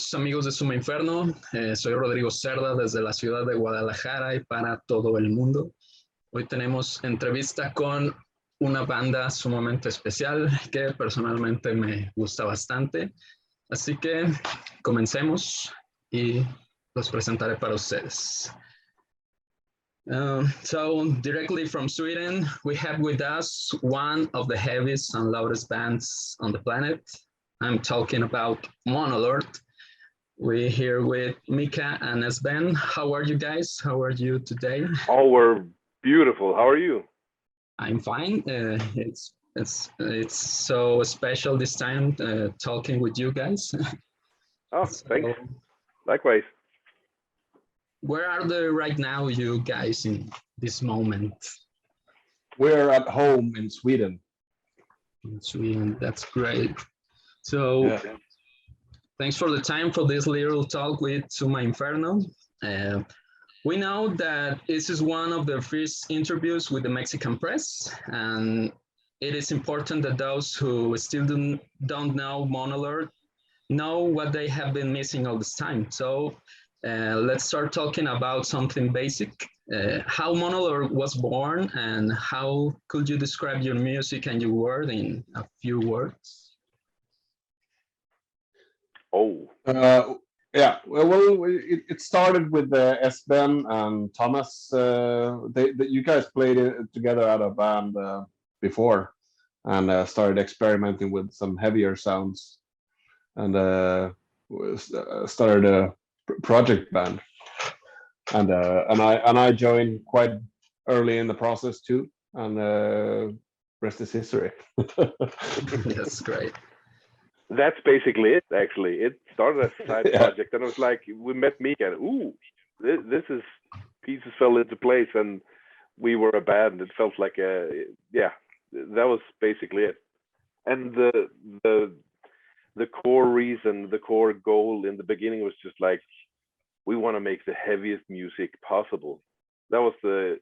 todos, amigos de Suma Inferno. Soy Rodrigo Cerda desde la ciudad de Guadalajara y para todo el mundo. Hoy tenemos entrevista con una banda sumamente especial que personalmente me gusta bastante. Así que comencemos y los presentaré para ustedes. So directly from Sweden, we have with us one of the heaviest and loudest bands on the planet. I'm talking about Monolord. We're here with Mika and Sven. How are you guys? How are you today? Oh, we're beautiful. How are you? I'm fine. It's so special this time talking with you guys. Oh, thanks. Likewise. Where are they right now, you guys, in this moment? We're at home in Sweden. In Sweden, that's great. So, thanks for the time for this little talk with Suma Inferno. We know that this is one of the first interviews with the Mexican press, and it is important that those who still don't know Monolord know what they have been missing all this time. So let's start talking about something basic. How Monolord was born, and how could you describe your music and your work in a few words? Oh. Yeah, well, it started with Sven and Thomas. You guys played it together at a band before, and started experimenting with some heavier sounds, and started a project band. And I joined quite early in the process too, and rest is history. That's great. That's basically it, actually. It started as a side project, and it was like, we met Mika, and ooh, this is, pieces fell into place, and we were a band. It felt like that was basically it. And the core reason, the core goal in the beginning was just like, we want to make the heaviest music possible. That was the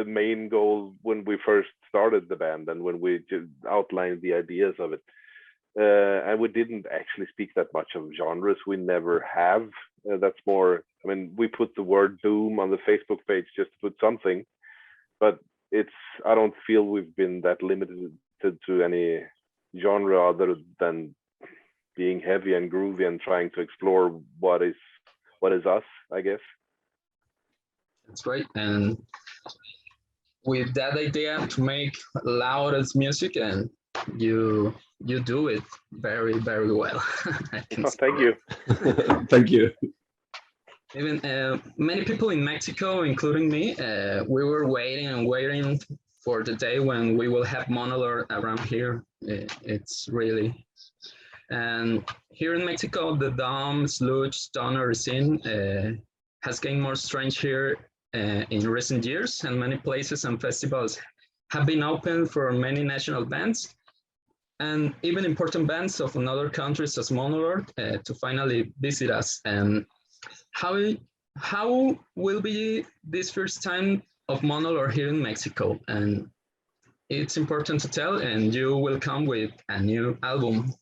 main goal when we first started the band, and when we just outlined the ideas of it. And we didn't actually speak that much of genres. We never have. That's more, I mean, we put the word doom on the Facebook page just to put something, but I don't feel we've been that limited to any genre other than being heavy and groovy and trying to explore what is us, I guess. That's right. And with that idea to make loudest music, and you do it very, very well. Thank you. Thank you. Even many people in Mexico, including me, we were waiting for the day when we will have Monolord around here. It's really, and here in Mexico, the Dom, sludge, stoner scene has gained more strength here in recent years, and many places and festivals have been open for many national bands, and even important bands of other countries as Monolord to finally visit us. And how will be this first time of Monolord here in Mexico? And it's important to tell, and you will come with a new album.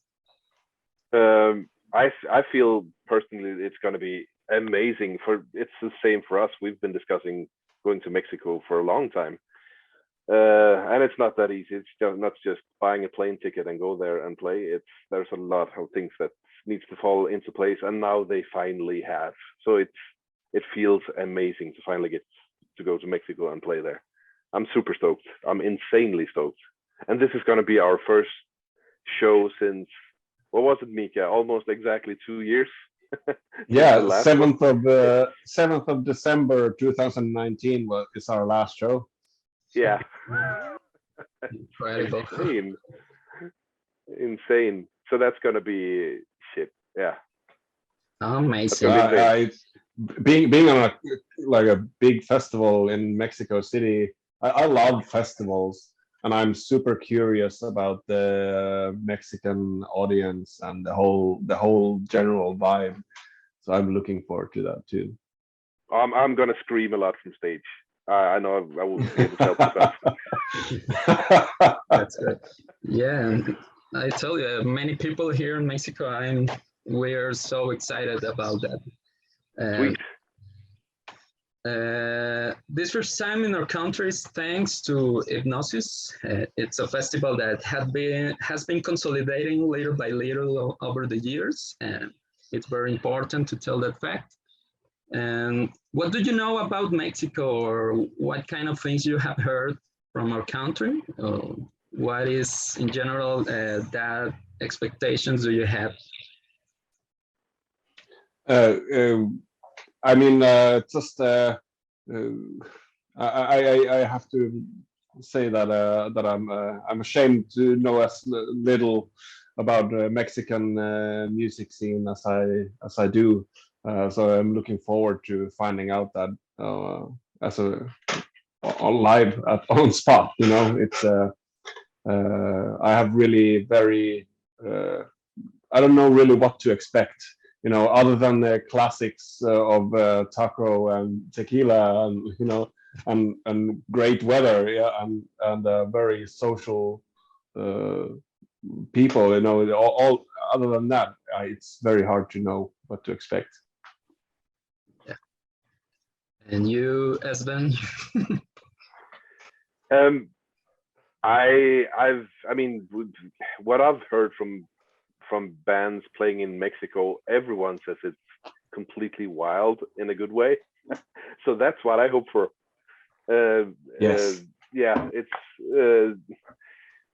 I feel personally it's going to be amazing. It's the same for us. We've been discussing going to Mexico for a long time. And it's not that easy. It's not just buying a plane ticket and go there and play. There's a lot of things that needs to fall into place, and now they finally have. So it feels amazing to finally get to go to Mexico and play there. I'm super stoked. I'm insanely stoked. And this is going to be our first show since, what was it, Mika? Almost exactly 2 years. Yeah, 7th of December 2019 is our last show. Yeah. Incredible. Insane. So that's gonna be shit. Yeah. Amazing. Being on a big festival in Mexico City, I love festivals, and I'm super curious about the Mexican audience and the whole general vibe. So I'm looking forward to that too. I'm gonna scream a lot from stage. I know I will be able to help with that. That's good. Yeah, I tell you, many people here in Mexico, I'm we're so excited about that. Sweet. This first time in our country is thanks to Hipnosis. It's a festival that has been consolidating little by little over the years, and it's very important to tell that fact. And what do you know about Mexico, or what kind of things you have heard from our country? What is, in general, that expectations do you have? I mean, just I have to say that I'm ashamed to know as little about the Mexican music scene as I do. So I'm looking forward to finding out that as a on live on spot. You know, it's I have really very I don't know really what to expect. You know, other than the classics of taco and tequila, and you know, and great weather, yeah, and very social people. You know, all other than that, it's very hard to know what to expect. Yeah. And you, Esben? I mean, what I've heard from bands playing in Mexico, everyone says it's completely wild in a good way. So that's what I hope for. Yes. Yeah, it's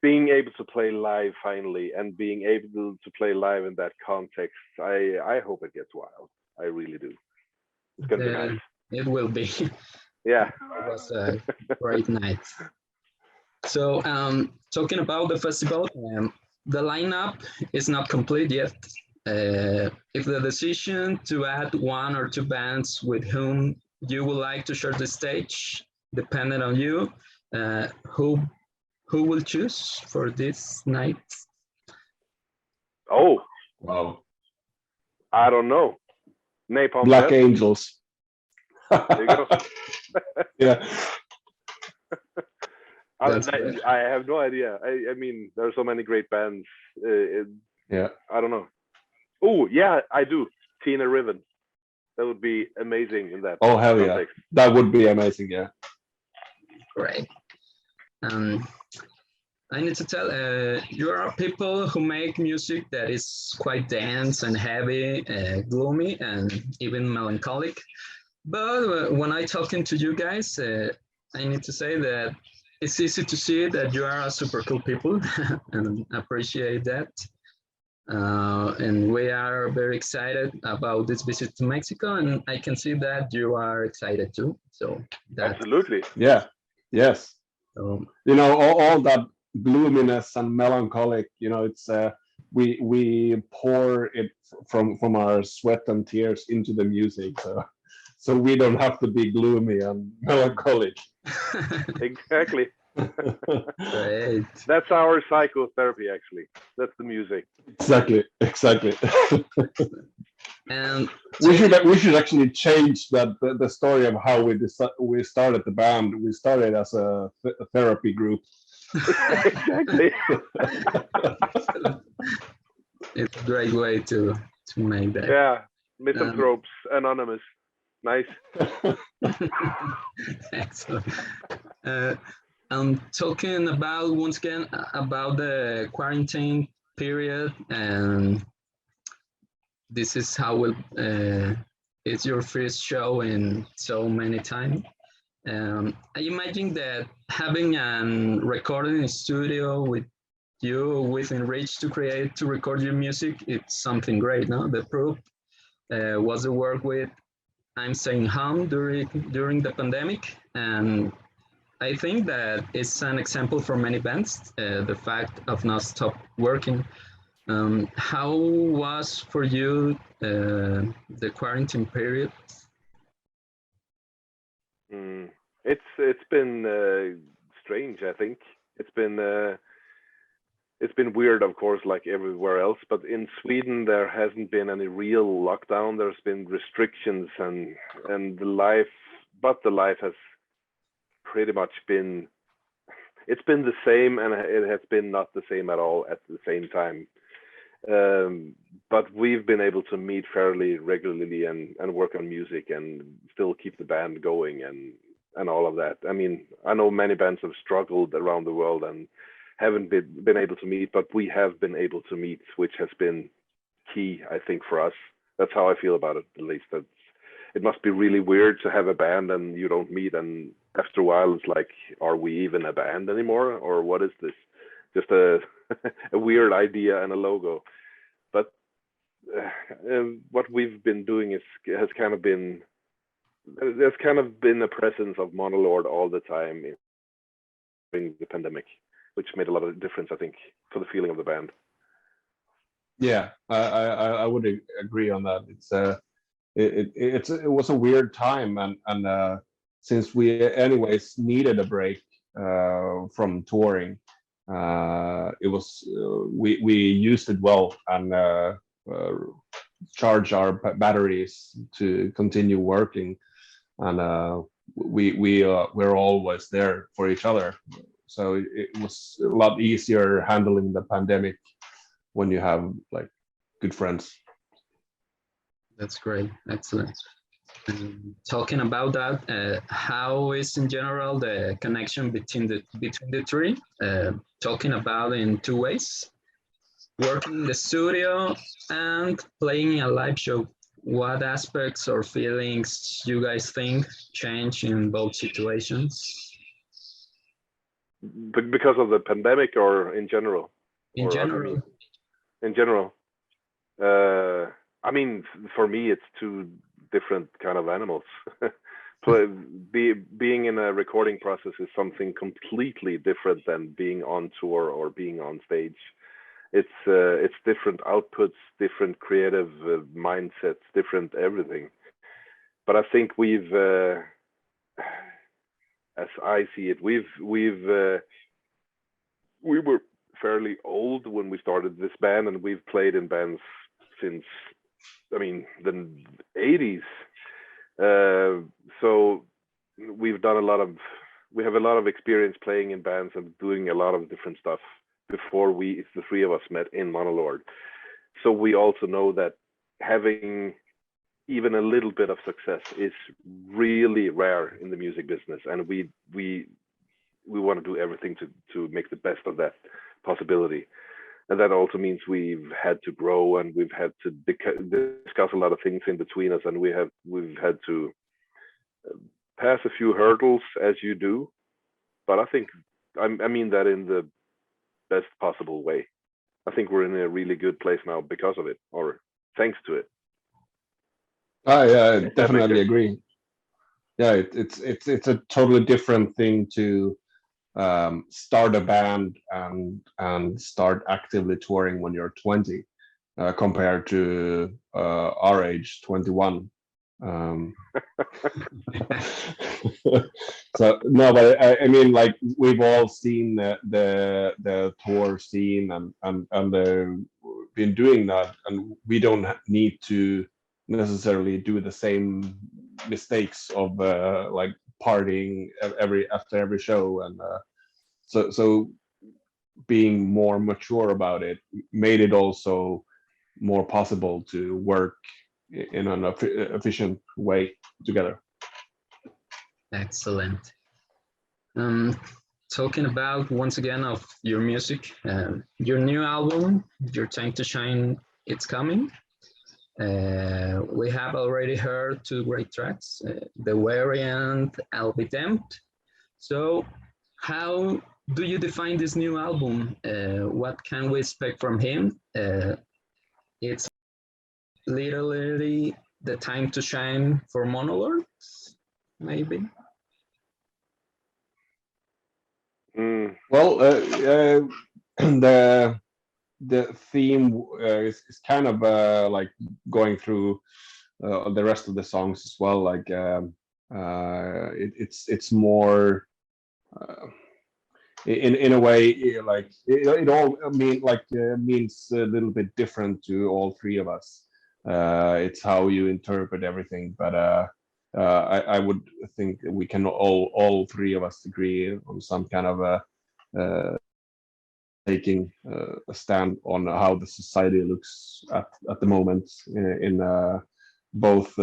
being able to play live finally, and being able to play live in that context. I hope it gets wild. I really do. It's gonna be nice. It will be. Yeah. It was a great night. So, talking about the festival, the lineup is not complete yet. If the decision to add one or two bands with whom you would like to share the stage depended on you, who will choose for this night? Oh, wow! I don't know. Napalm Black Death? Angels. There you go. Yeah. I have no idea. I mean, there are so many great bands. Yeah. I don't know. Oh, yeah, I do. Tina Riven. That would be amazing in that. Oh, hell context. Yeah. That would be amazing, yeah. Great. I need to tell, you are people who make music that is quite dense and heavy, gloomy, and even melancholic. But when I talking to you guys, I need to say that it's easy to see that you are super cool people and appreciate that. And we are very excited about this visit to Mexico, and I can see that you are excited too. So absolutely, yeah, yes. You know, all that gloominess and melancholic. You know, it's we pour it from our sweat and tears into the music. So we don't have to be gloomy and melancholic. Exactly. Great. That's our psychotherapy, actually. That's the music. Exactly. And we should actually change the story of how we started the band. We started as a therapy group. Exactly. It's a great way to make that. Yeah, Misanthropes Anonymous. Nice. Excellent. I'm talking about, once again, about the quarantine period, and this is how it's your first show in so many time. I imagine that having a recording studio with you within reach to record your music, it's something great, no? The proof was the work with I'm Staying Home during the pandemic, and I think that it's an example for many bands, the fact of not stop working. How was for you the quarantine period? It's been strange. I think it's been weird, of course, like everywhere else. But in Sweden, there hasn't been any real lockdown. There's been restrictions, and the life has pretty much been. It's been the same, and it has been not the same at all at the same time. But we've been able to meet fairly regularly and work on music and still keep the band going and all of that. I mean, I know many bands have struggled around the world and haven't been able to meet, but we have been able to meet, which has been key, I think, for us. That's how I feel about it, at least. That's, it must be really weird to have a band and you don't meet, and after a while it's like, are we even a band anymore, or what is this? Just a a weird idea and a logo. But what we've been doing has kind of been, there's kind of been a presence of Monolord all the time during the pandemic, which made a lot of difference, I think, for the feeling of the band. Yeah, I would agree on that. It was a weird time, and since we anyways needed a break from touring, it was we used it well and charge our batteries to continue working, and we're always there for each other. So it was a lot easier handling the pandemic when you have like good friends. That's great. Excellent. Talking about that, how is in general the connection between the three? Talking about in two ways: working in the studio and playing a live show. What aspects or feelings you guys think change in both situations? Because of the pandemic, or in general? In general. In general. I mean, for me, it's two different kind of animals. Being in a recording process is something completely different than being on tour or being on stage. It's different outputs, different creative mindsets, different everything. But I think we've, as I see it, we were fairly old when we started this band, and we've played in bands since, I mean, the 80s. So we have a lot of experience playing in bands and doing a lot of different stuff before the three of us met in Monolord. So we also know that having even a little bit of success is really rare in the music business, and we want to do everything to make the best of that possibility. And that also means we've had to grow, and we've had to discuss a lot of things in between us, and we've had to pass a few hurdles, as you do. But I think I mean that in the best possible way. I think we're in a really good place now because of it, or thanks to it. I definitely agree. Yeah, it's a totally different thing to start a band and start actively touring when you're 20 compared to our age, 21. So no, but I mean, like, we've all seen the tour scene and been doing that, and we don't need to necessarily do the same mistakes of like partying after every show, and so being more mature about it made it also more possible to work in an efficient way together. Excellent. Talking about once again of your music, your new album, Your Time to Shine, it's coming. We have already heard two great tracks, The Weary and I'll Be Damned. So how do you define this new album? What can we expect from him? It's literally the time to shine for Monolord, maybe? Well, the theme is kind of like going through the rest of the songs as well. Like it's more in a way, like it all means a little bit different to all three of us. It's how you interpret everything, but I would think we can all three of us agree on some kind of a taking a stand on how the society looks at the moment in both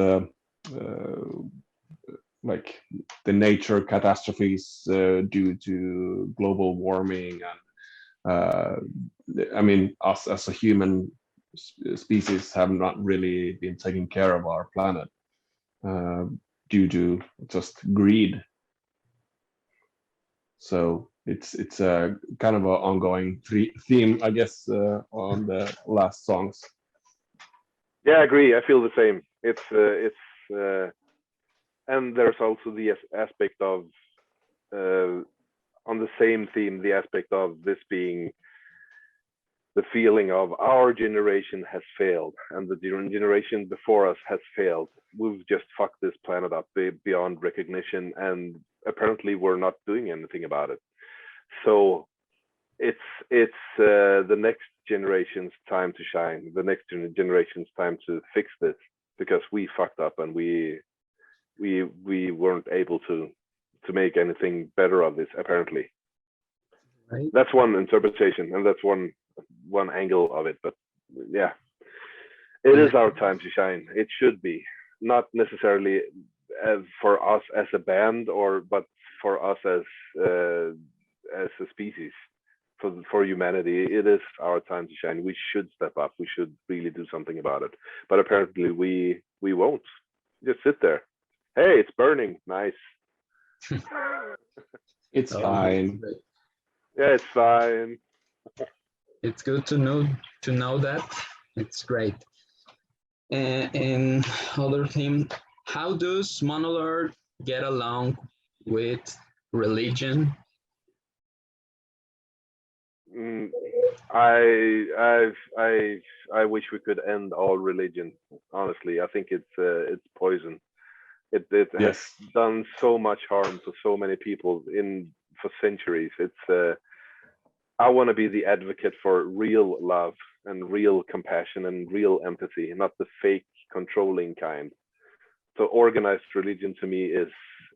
like the nature catastrophes due to global warming and I mean us as a human species have not really been taking care of our planet due to just greed. So it's a kind of an ongoing theme, I guess, on the last songs. Yeah, I agree. I feel the same. And there's also the aspect of on the same theme, the aspect of this being the feeling of our generation has failed and the generation before us has failed. We've just fucked this planet up beyond recognition, and apparently we're not doing anything about it. So it's the next generation's time to shine, the next generation's time to fix this, because we fucked up and we weren't able to make anything better of this, apparently. Right. That's one interpretation, and that's one angle of it. But yeah, it is our time to shine. It should be, not necessarily for us as a band, but for us as a species, for humanity. It is our time to shine. We should step up. We should really do something about it. But apparently we won't. Just sit there. Hey, it's burning. Nice. It's fine. Yeah, it's fine. It's good to know that. It's great. And other thing, how does Monolord get along with religion? I wish we could end all religion. Honestly, I think it's poison. It has done so much harm to so many people for centuries. I want to be the advocate for real love and real compassion and real empathy, not the fake controlling kind. So organized religion to me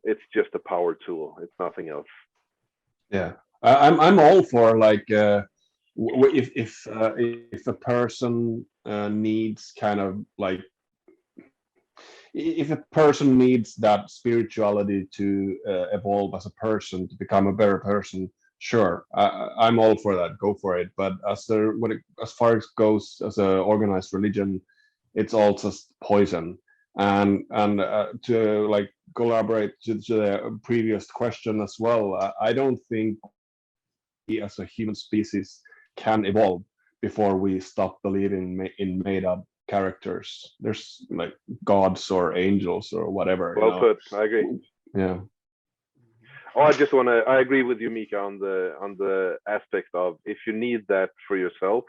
it's just a power tool. It's nothing else. Yeah, I'm all for like if a person needs kind of like if a person needs that spirituality to evolve as a person, to become a better person, sure, I'm all for that. Go for it. But as far as goes as an organized religion, it's all just poison. And to like collaborate to the previous question as well, I don't think we as a human species can evolve before we stop believing in made up characters. There's like gods or angels or whatever. Well put. I agree. Yeah. Oh, I agree with you, Mika, on the aspect of if you need that for yourself,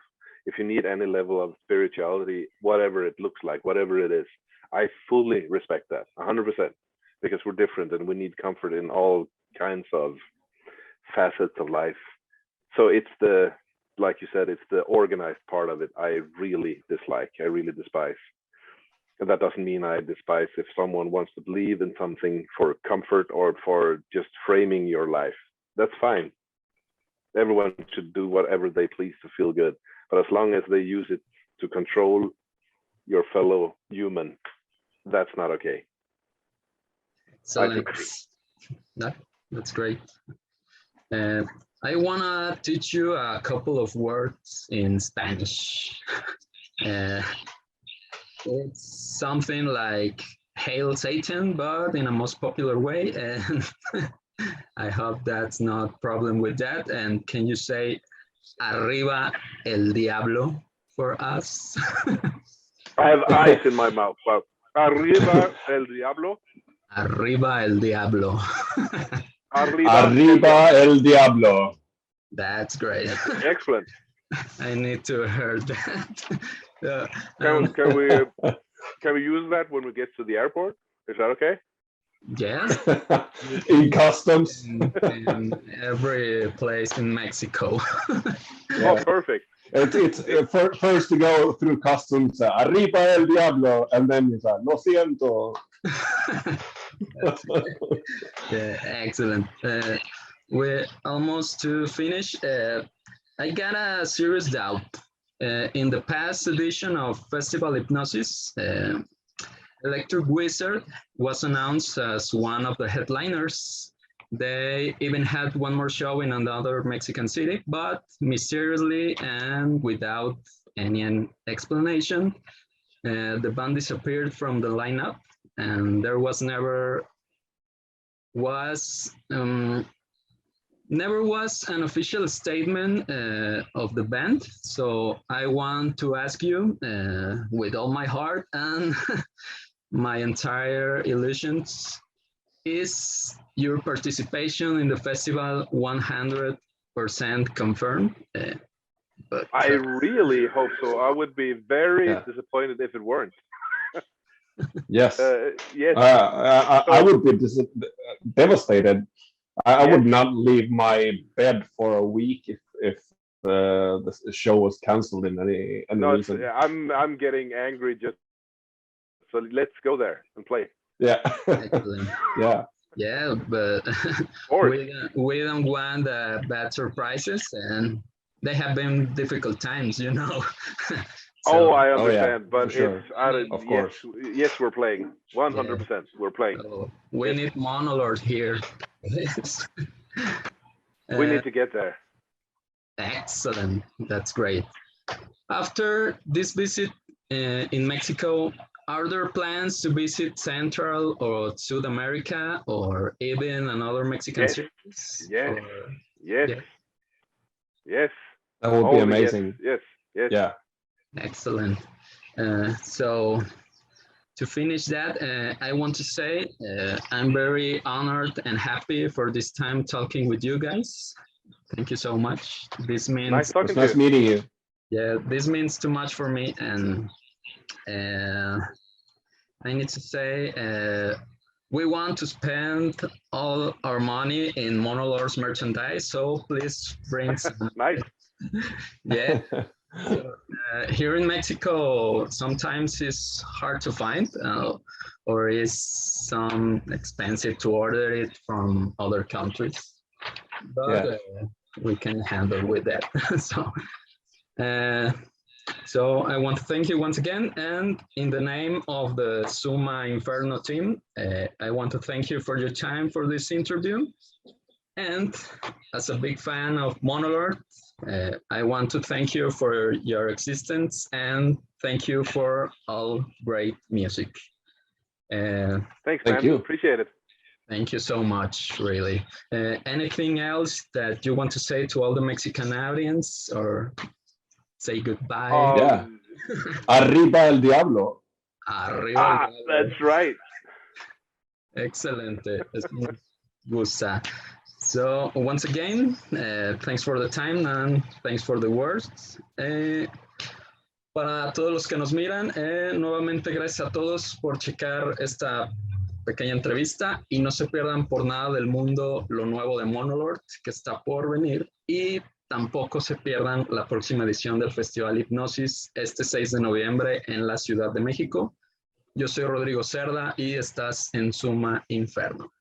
if you need any level of spirituality, whatever it looks like, whatever it is, I fully respect that 100%, because we're different and we need comfort in all kinds of facets of life. So it's like you said, it's the organized part of it I really dislike. I really despise. And that doesn't mean I despise if someone wants to believe in something for comfort or for just framing your life. That's fine. Everyone should do whatever they please to feel good. But as long as they use it to control your fellow human, that's not okay. Excellent. That's great. I want to teach you a couple of words in Spanish. It's something like Hail Satan, but in a most popular way. And I hope that's not a problem with that. And can you say Arriba el Diablo for us? I have ice in my mouth. Wow. Arriba el Diablo. Arriba el Diablo. Arriba el Diablo. That's great. Excellent. I need to hear that. Can we use that when we get to the airport? Is that okay? Yes. In customs. In every place in Mexico. Yeah. Oh, perfect. It's first to go through customs, Arriba el Diablo, and then it's Lo siento. Yeah, excellent. We're almost to finish. I got a serious doubt. In the past edition of Festival Hipnosis, Electric Wizard was announced as one of the headliners. They even had one more show in another Mexican city, but mysteriously and without any explanation, the band disappeared from the lineup, and there was never was an official statement of the band. So I want to ask you with all my heart and my entire illusions, is your participation in the festival 100% confirmed? But I really hope so. I would be very disappointed if it weren't. Yes. Yes. I would be devastated. I would not leave my bed for a week if the show was cancelled in any reason. I'm getting angry just. So let's go there and play. Yeah. Yeah. Yeah, but we don't want bad surprises, and they have been difficult times, you know. So, I understand, but sure. it's of course. Yes, we're playing 100%. We're playing. We need Monolord here. We need to get there. Excellent. That's great. After this visit in Mexico, are there plans to visit Central or South America or even another Mexican cities? Yes. Or, Yes. That would be amazing. Yes. Yeah. Excellent. So to finish that, I want to say I'm very honored and happy for this time talking with you guys. Thank you so much. This means nice meeting you. Yeah, this means too much for me, and I need to say we want to spend all our money in Monolord's merchandise, so please bring some. Nice. Yeah. So, here in Mexico, sometimes it's hard to find, or is some expensive to order it from other countries. But we can handle with that. So I want to thank you once again, and in the name of the Suma Inferno team, I want to thank you for your time for this interview. And as a big fan of Monolord, I want to thank you for your existence and thank you for all great music. Thanks, man. Thank you. Appreciate it. Thank you so much, really. Anything else that you want to say to all the Mexican audience, or say goodbye? Arriba el diablo. Arriba. That's right. Excelente. Gusta. So once again, thanks for the time and thanks for the words. Para todos los que nos miran, nuevamente gracias a todos por checar esta pequeña entrevista y no se pierdan por nada del mundo lo nuevo de Monolord que está por venir, y tampoco se pierdan la próxima edición del Festival Hipnosis este 6 de noviembre en la Ciudad de México. Yo soy Rodrigo Cerda y estás en Suma Inferno.